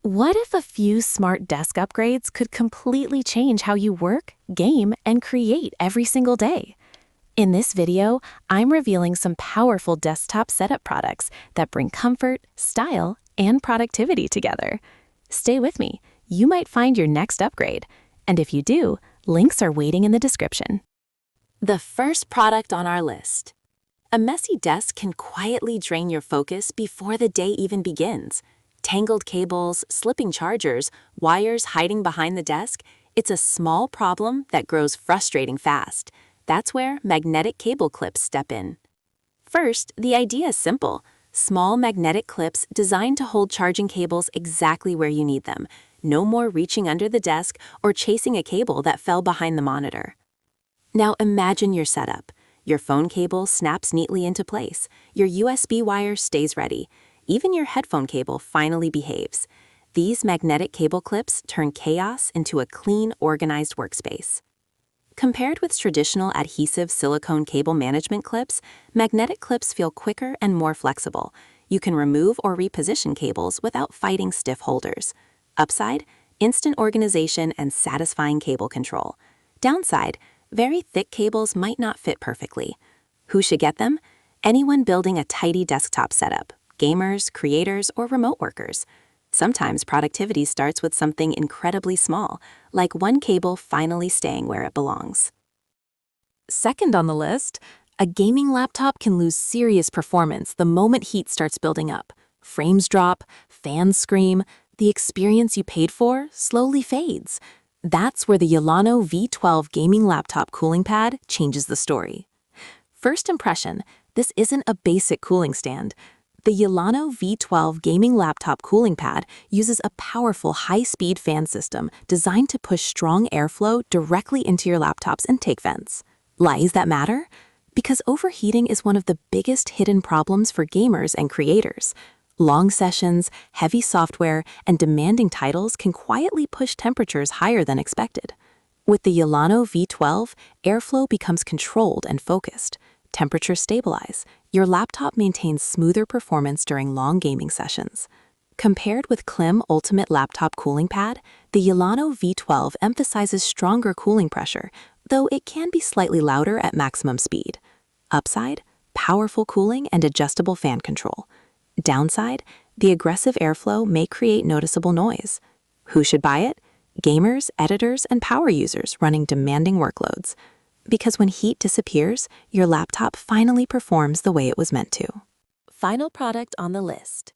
What if a few smart desk upgrades could completely change how you work, game, and create every single day? In this video, I'm revealing some powerful desktop setup products that bring comfort, style, and productivity together. Stay with me, you might find your next upgrade. And if you do, links are waiting in the description. The first product on our list. A messy desk can quietly drain your focus before the day even begins. Tangled cables, slipping chargers, wires hiding behind the desk, it's a small problem that grows frustrating fast. That's where magnetic cable clips step in. First, the idea is simple. Small magnetic clips designed to hold charging cables exactly where you need them. No more reaching under the desk or chasing a cable that fell behind the monitor. Now imagine your setup. Your phone cable snaps neatly into place. Your USB wire stays ready. Even your headphone cable finally behaves. These magnetic cable clips turn chaos into a clean, organized workspace. Compared with traditional adhesive silicone cable management clips, magnetic clips feel quicker and more flexible. You can remove or reposition cables without fighting stiff holders. Upside, instant organization and satisfying cable control. Downside, very thick cables might not fit perfectly. Who should get them? Anyone building a tidy desktop setup. Gamers, creators, or remote workers. Sometimes productivity starts with something incredibly small, like one cable finally staying where it belongs. Second on the list, a gaming laptop can lose serious performance the moment heat starts building up. Frames drop, fans scream, the experience you paid for slowly fades. That's where the Yolano V12 gaming laptop cooling pad changes the story. First impression, this isn't a basic cooling stand. The Yolano V12 gaming laptop cooling pad uses a powerful high-speed fan system designed to push strong airflow directly into your laptop's intake vents. Why does that matter? Because overheating is one of the biggest hidden problems for gamers and creators. Long sessions, heavy software, and demanding titles can quietly push temperatures higher than expected. With the Yolano V12, airflow becomes controlled and focused. Temperatures stabilize. Your laptop maintains smoother performance during long gaming sessions. Compared with Klim Ultimate Laptop Cooling Pad, the Yolano V12 emphasizes stronger cooling pressure, though it can be slightly louder at maximum speed. Upside, powerful cooling and adjustable fan control. Downside, the aggressive airflow may create noticeable noise. Who should buy it? Gamers, editors, and power users running demanding workloads. Because when heat disappears, your laptop finally performs the way it was meant to. Final product on the list.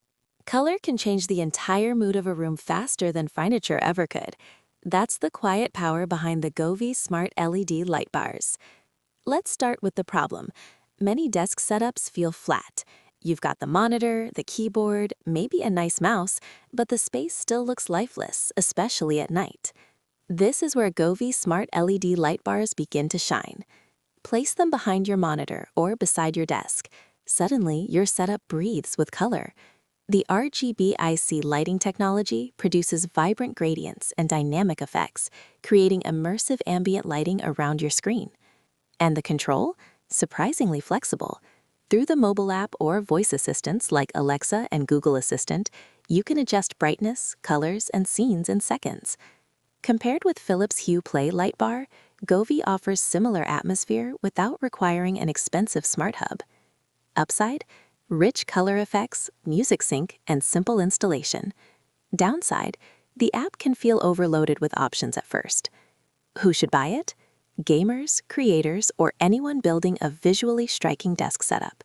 Color can change the entire mood of a room faster than furniture ever could. That's the quiet power behind the Govee Smart LED light bars. Let's start with the problem. Many desk setups feel flat. You've got the monitor, the keyboard, maybe a nice mouse, but the space still looks lifeless, especially at night. This is where Govee Smart LED light bars begin to shine. Place them behind your monitor or beside your desk. Suddenly, your setup breathes with color. The RGB IC lighting technology produces vibrant gradients and dynamic effects, creating immersive ambient lighting around your screen. And the control? Surprisingly flexible. Through the mobile app or voice assistants like Alexa and Google Assistant, you can adjust brightness, colors, and scenes in seconds. Compared with Philips Hue Play light bar, Govee offers similar atmosphere without requiring an expensive smart hub. Upside, rich color effects, music sync, and simple installation. Downside, the app can feel overloaded with options at first. Who should buy it? Gamers, creators, or anyone building a visually striking desk setup.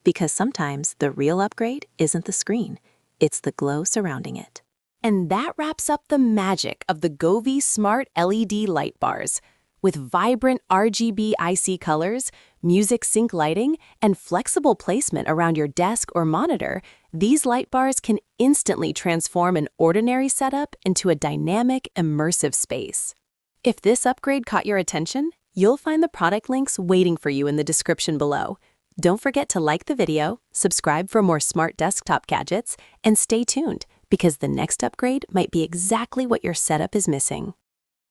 Because sometimes the real upgrade isn't the screen, it's the glow surrounding it. And that wraps up the magic of the Govee Smart LED light bars. With vibrant RGB IC colors, music sync lighting, and flexible placement around your desk or monitor, these light bars can instantly transform an ordinary setup into a dynamic, immersive space. If this upgrade caught your attention, you'll find the product links waiting for you in the description below. Don't forget to like the video, subscribe for more smart desktop gadgets, and stay tuned, because the next upgrade might be exactly what your setup is missing.